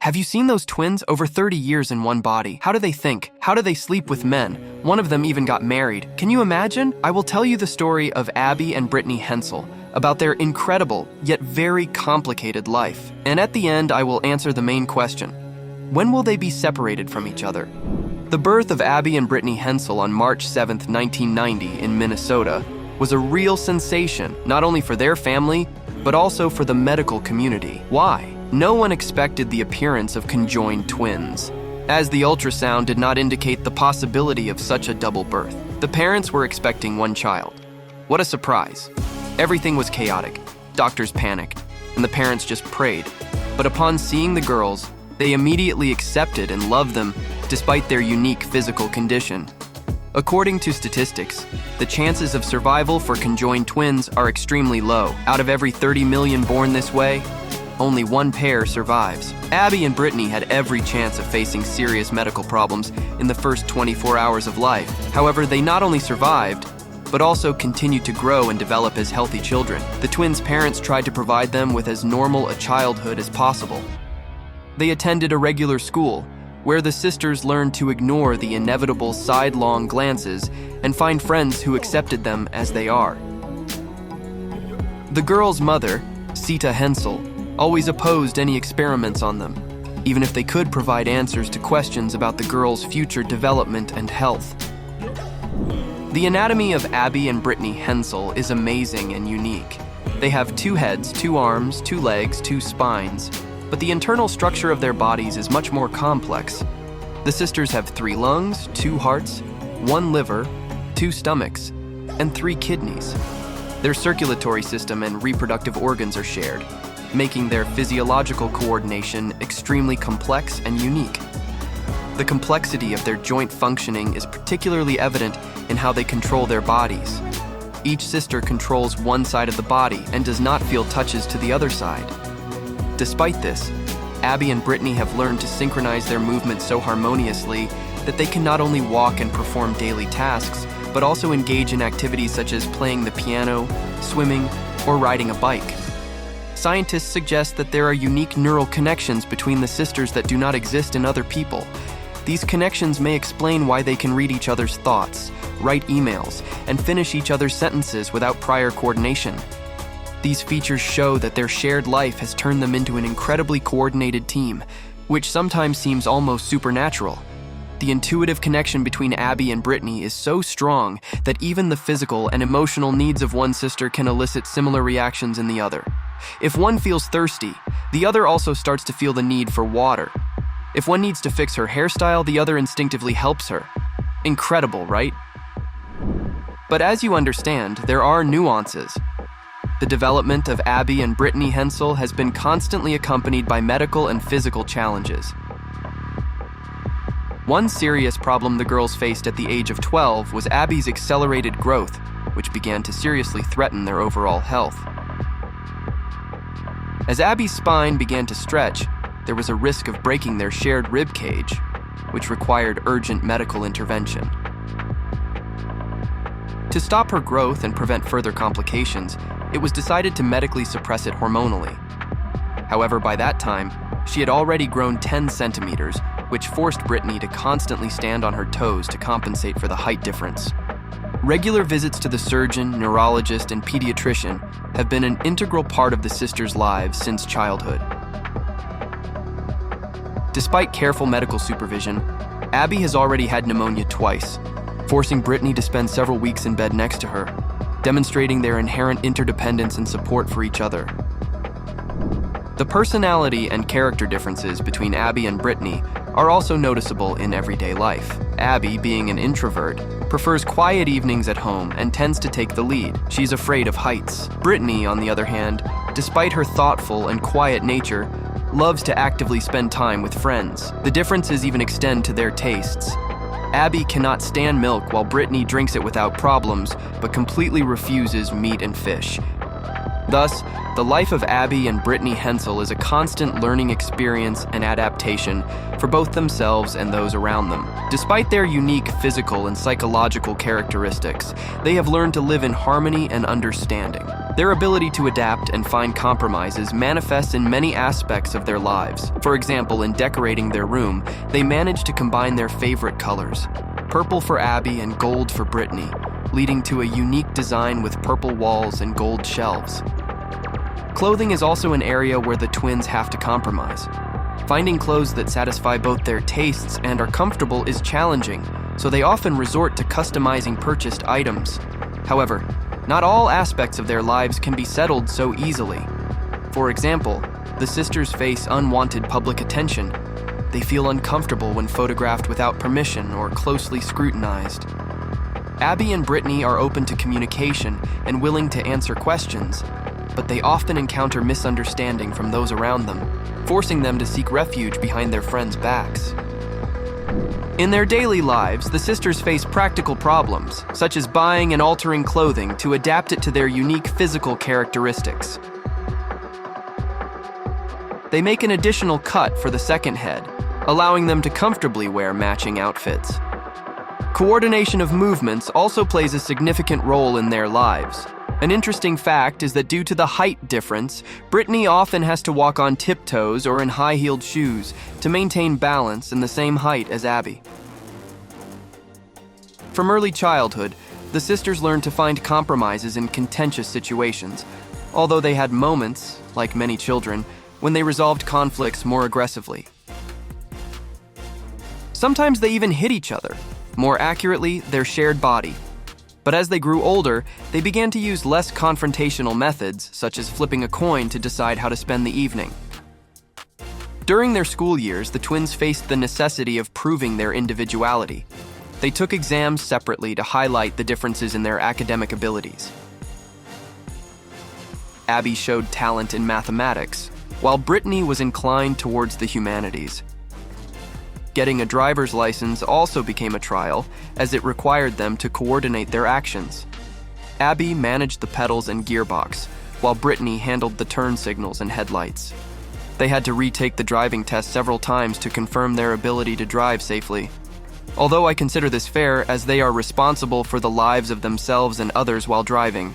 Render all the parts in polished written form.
Have you seen those twins? Over 30 years in one body. How do they think? How do they sleep with men? One of them even got married. Can you imagine? I will tell you the story of Abby and Brittany Hensel, about their incredible, yet very complicated life. And at the end, I will answer the main question. When will they be separated from each other? The birth of Abby and Brittany Hensel on March 7, 1990 in Minnesota was a real sensation, not only for their family, but also for the medical community. Why? No one expected the appearance of conjoined twins, as the ultrasound did not indicate the possibility of such a double birth. The parents were expecting one child. What a surprise. Everything was chaotic. Doctors panicked, and the parents just prayed. But upon seeing the girls, they immediately accepted and loved them despite their unique physical condition. According to statistics, the chances of survival for conjoined twins are extremely low. Out of every 30 million born this way, only one pair survives. Abby and Brittany had every chance of facing serious medical problems in the first 24 hours of life. However, they not only survived, but also continued to grow and develop as healthy children. The twins' parents tried to provide them with as normal a childhood as possible. They attended a regular school, where the sisters learned to ignore the inevitable sidelong glances and find friends who accepted them as they are. The girls' mother, Sita Hensel, always opposed any experiments on them, even if they could provide answers to questions about the girls' future development and health. The anatomy of Abby and Brittany Hensel is amazing and unique. They have 2 heads, 2 arms, 2 legs, 2 spines, but the internal structure of their bodies is much more complex. The sisters have 3 lungs, 2 hearts, 1 liver, 2 stomachs, and 3 kidneys. Their circulatory system and reproductive organs are shared, making their physiological coordination extremely complex and unique. The complexity of their joint functioning is particularly evident in how they control their bodies. Each sister controls one side of the body and does not feel touches to the other side. Despite this, Abby and Brittany have learned to synchronize their movements so harmoniously that they can not only walk and perform daily tasks, but also engage in activities such as playing the piano, swimming, or riding a bike. Scientists suggest that there are unique neural connections between the sisters that do not exist in other people. These connections may explain why they can read each other's thoughts, write emails, and finish each other's sentences without prior coordination. These features show that their shared life has turned them into an incredibly coordinated team, which sometimes seems almost supernatural. The intuitive connection between Abby and Brittany is so strong that even the physical and emotional needs of one sister can elicit similar reactions in the other. If one feels thirsty, the other also starts to feel the need for water. If one needs to fix her hairstyle, the other instinctively helps her. Incredible, right? But as you understand, there are nuances. The development of Abby and Brittany Hensel has been constantly accompanied by medical and physical challenges. One serious problem the girls faced at the age of 12 was Abby's accelerated growth, which began to seriously threaten their overall health. As Abby's spine began to stretch, there was a risk of breaking their shared rib cage, which required urgent medical intervention. To stop her growth and prevent further complications, it was decided to medically suppress it hormonally. However, by that time, she had already grown 10 centimeters, which forced Brittany to constantly stand on her toes to compensate for the height difference. Regular visits to the surgeon, neurologist, and pediatrician have been an integral part of the sisters' lives since childhood. Despite careful medical supervision, Abby has already had pneumonia twice, forcing Brittany to spend several weeks in bed next to her, demonstrating their inherent interdependence and support for each other. The personality and character differences between Abby and Brittany are also noticeable in everyday life. Abby, being an introvert, prefers quiet evenings at home and tends to take the lead. She's afraid of heights. Brittany, on the other hand, despite her thoughtful and quiet nature, loves to actively spend time with friends. The differences even extend to their tastes. Abby cannot stand milk while Brittany drinks it without problems, but completely refuses meat and fish. Thus, the life of Abby and Brittany Hensel is a constant learning experience and adaptation for both themselves and those around them. Despite their unique physical and psychological characteristics, they have learned to live in harmony and understanding. Their ability to adapt and find compromises manifests in many aspects of their lives. For example, in decorating their room, they managed to combine their favorite colors, purple for Abby and gold for Brittany, leading to a unique design with purple walls and gold shelves. Clothing is also an area where the twins have to compromise. Finding clothes that satisfy both their tastes and are comfortable is challenging, so they often resort to customizing purchased items. However, not all aspects of their lives can be settled so easily. For example, the sisters face unwanted public attention. They feel uncomfortable when photographed without permission or closely scrutinized. Abby and Brittany are open to communication and willing to answer questions, but they often encounter misunderstanding from those around them, forcing them to seek refuge behind their friends' backs. In their daily lives, the sisters face practical problems, such as buying and altering clothing to adapt it to their unique physical characteristics. They make an additional cut for the second head, allowing them to comfortably wear matching outfits. Coordination of movements also plays a significant role in their lives. An interesting fact is that due to the height difference, Brittany often has to walk on tiptoes or in high-heeled shoes to maintain balance in the same height as Abby. From early childhood, the sisters learned to find compromises in contentious situations, although they had moments, like many children, when they resolved conflicts more aggressively. Sometimes they even hit each other, more accurately, their shared body. But as they grew older, they began to use less confrontational methods, such as flipping a coin to decide how to spend the evening. During their school years, the twins faced the necessity of proving their individuality. They took exams separately to highlight the differences in their academic abilities. Abby showed talent in mathematics, while Brittany was inclined towards the humanities. Getting a driver's license also became a trial, as it required them to coordinate their actions. Abby managed the pedals and gearbox, while Brittany handled the turn signals and headlights. They had to retake the driving test several times to confirm their ability to drive safely. Although I consider this fair, as they are responsible for the lives of themselves and others while driving.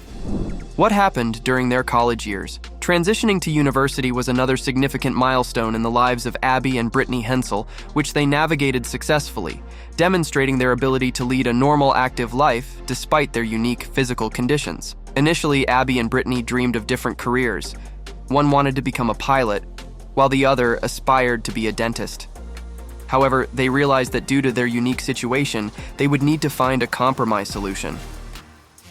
What happened during their college years? Transitioning to university was another significant milestone in the lives of Abby and Brittany Hensel, which they navigated successfully, demonstrating their ability to lead a normal, active life despite their unique physical conditions. Initially, Abby and Brittany dreamed of different careers. One wanted to become a pilot, while the other aspired to be a dentist. However, they realized that due to their unique situation, they would need to find a compromise solution.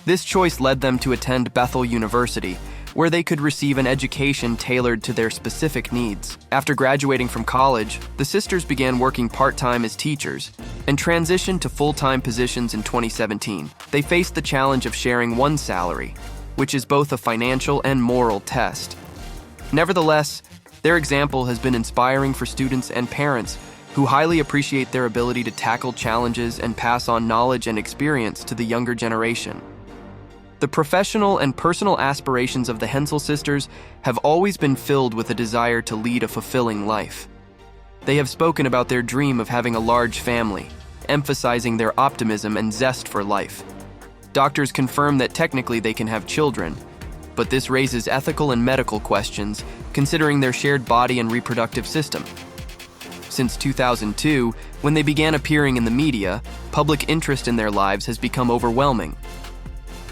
This choice led them to attend Bethel University, where they could receive an education tailored to their specific needs. After graduating from college, the sisters began working part-time as teachers and transitioned to full-time positions in 2017. They faced the challenge of sharing one salary, which is both a financial and moral test. Nevertheless, their example has been inspiring for students and parents who highly appreciate their ability to tackle challenges and pass on knowledge and experience to the younger generation. The professional and personal aspirations of the Hensel sisters have always been filled with a desire to lead a fulfilling life. They have spoken about their dream of having a large family, emphasizing their optimism and zest for life. Doctors confirm that technically they can have children, but this raises ethical and medical questions considering their shared body and reproductive system. Since 2002, when they began appearing in the media, public interest in their lives has become overwhelming.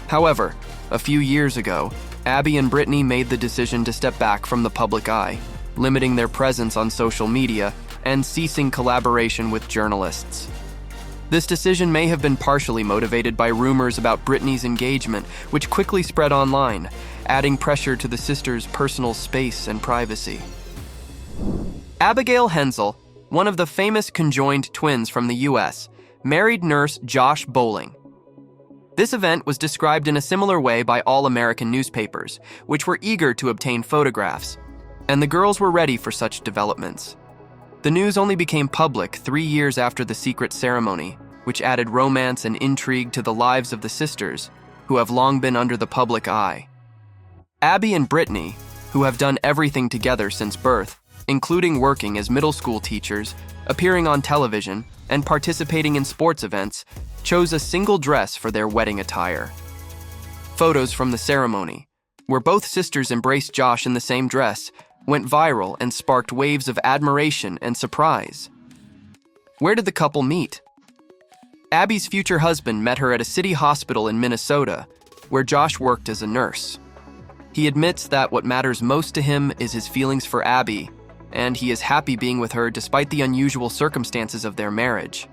However, a few years ago, Abby and Brittany made the decision to step back from the public eye, limiting their presence on social media and ceasing collaboration with journalists. This decision may have been partially motivated by rumors about Brittany's engagement, which quickly spread online, adding pressure to the sisters' personal space and privacy. Abigail Hensel, one of the famous conjoined twins from the U.S., married nurse Josh Bowling. This event was described in a similar way by all American newspapers, which were eager to obtain photographs, and the girls were ready for such developments. The news only became public 3 years after the secret ceremony, which added romance and intrigue to the lives of the sisters, who have long been under the public eye. Abby and Brittany, who have done everything together since birth, including working as middle school teachers, appearing on television, and participating in sports events, chose a single dress for their wedding attire. Photos from the ceremony, where both sisters embraced Josh in the same dress, went viral and sparked waves of admiration and surprise. Where did the couple meet? Abby's future husband met her at a city hospital in Minnesota, where Josh worked as a nurse. He admits that what matters most to him is his feelings for Abby, and he is happy being with her despite the unusual circumstances of their marriage.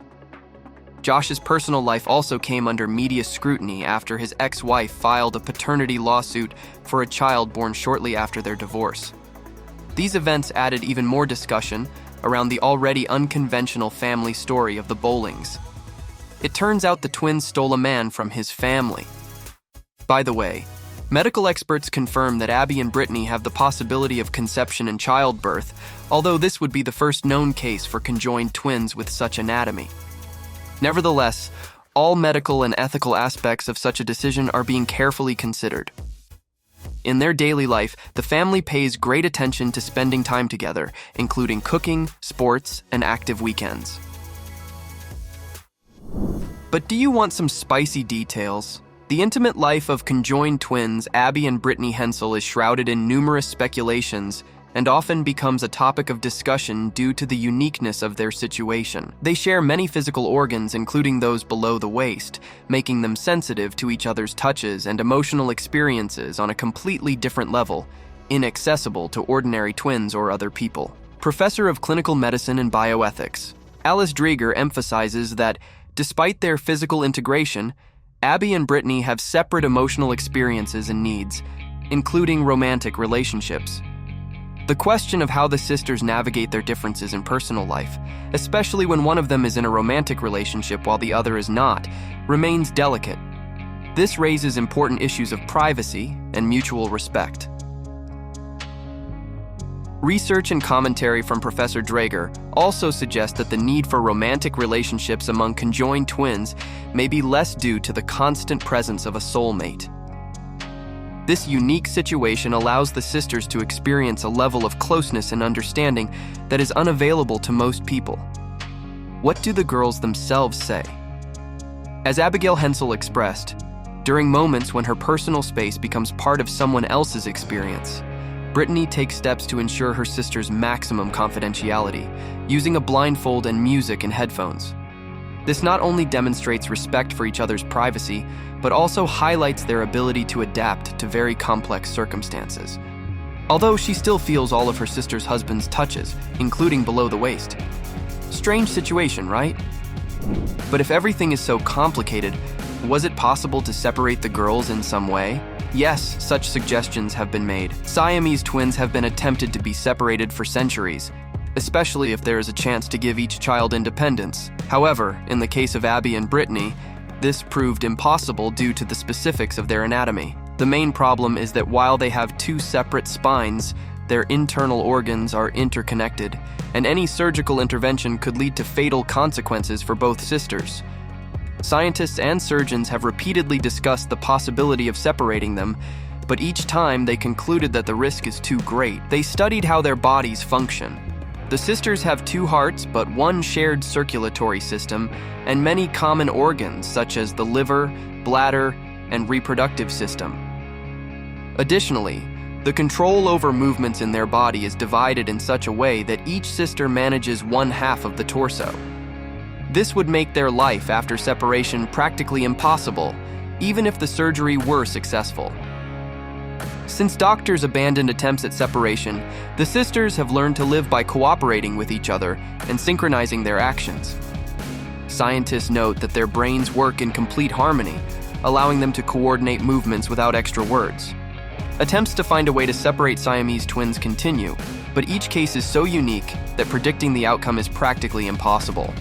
Josh's personal life also came under media scrutiny after his ex-wife filed a paternity lawsuit for a child born shortly after their divorce. These events added even more discussion around the already unconventional family story of the Bowlings. It turns out the twins stole a man from his family. By the way, medical experts confirm that Abby and Brittany have the possibility of conception and childbirth, although this would be the first known case for conjoined twins with such anatomy. Nevertheless, all medical and ethical aspects of such a decision are being carefully considered. In their daily life, the family pays great attention to spending time together, including cooking, sports, and active weekends. But do you want some spicy details? The intimate life of conjoined twins Abby and Brittany Hensel is shrouded in numerous speculations and often becomes a topic of discussion due to the uniqueness of their situation. They share many physical organs, including those below the waist, making them sensitive to each other's touches and emotional experiences on a completely different level, inaccessible to ordinary twins or other people. Professor of Clinical Medicine and Bioethics, Alice Dreger emphasizes that, despite their physical integration, Abby and Brittany have separate emotional experiences and needs, including romantic relationships. The question of how the sisters navigate their differences in personal life, especially when one of them is in a romantic relationship while the other is not, remains delicate. This raises important issues of privacy and mutual respect. Research and commentary from Professor Dreger also suggest that the need for romantic relationships among conjoined twins may be less due to the constant presence of a soulmate. This unique situation allows the sisters to experience a level of closeness and understanding that is unavailable to most people. What do the girls themselves say? As Abigail Hensel expressed, during moments when her personal space becomes part of someone else's experience, Brittany takes steps to ensure her sister's maximum confidentiality, using a blindfold and music and headphones. This not only demonstrates respect for each other's privacy, but also highlights their ability to adapt to very complex circumstances. Although she still feels all of her sister's husband's touches, including below the waist. Strange situation, right? But if everything is so complicated, was it possible to separate the girls in some way? Yes, such suggestions have been made. Siamese twins have been attempted to be separated for centuries, especially if there is a chance to give each child independence. However, in the case of Abby and Brittany, this proved impossible due to the specifics of their anatomy. The main problem is that while they have two separate spines, their internal organs are interconnected, and any surgical intervention could lead to fatal consequences for both sisters. Scientists and surgeons have repeatedly discussed the possibility of separating them, but each time they concluded that the risk is too great. They studied how their bodies function. The sisters have two hearts, but one shared circulatory system, and many common organs such as the liver, bladder, and reproductive system. Additionally, the control over movements in their body is divided in such a way that each sister manages one half of the torso. This would make their life after separation practically impossible, even if the surgery were successful. Since doctors abandoned attempts at separation, the sisters have learned to live by cooperating with each other and synchronizing their actions. Scientists note that their brains work in complete harmony, allowing them to coordinate movements without extra words. Attempts to find a way to separate Siamese twins continue, but each case is so unique that predicting the outcome is practically impossible.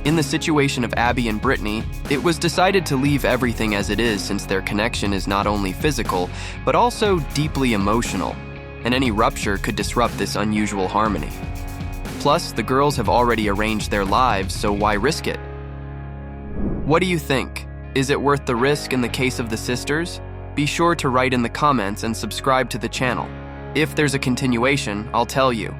In the situation of Abby and Brittany, it was decided to leave everything as it is since their connection is not only physical, but also deeply emotional, and any rupture could disrupt this unusual harmony. Plus, the girls have already arranged their lives, so why risk it? What do you think? Is it worth the risk in the case of the sisters? Be sure to write in the comments and subscribe to the channel. If there's a continuation, I'll tell you.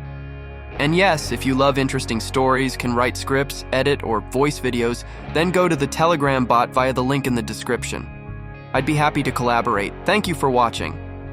And yes, if you love interesting stories, can write scripts, edit, or voice videos, then go to the Telegram bot via the link in the description. I'd be happy to collaborate. Thank you for watching.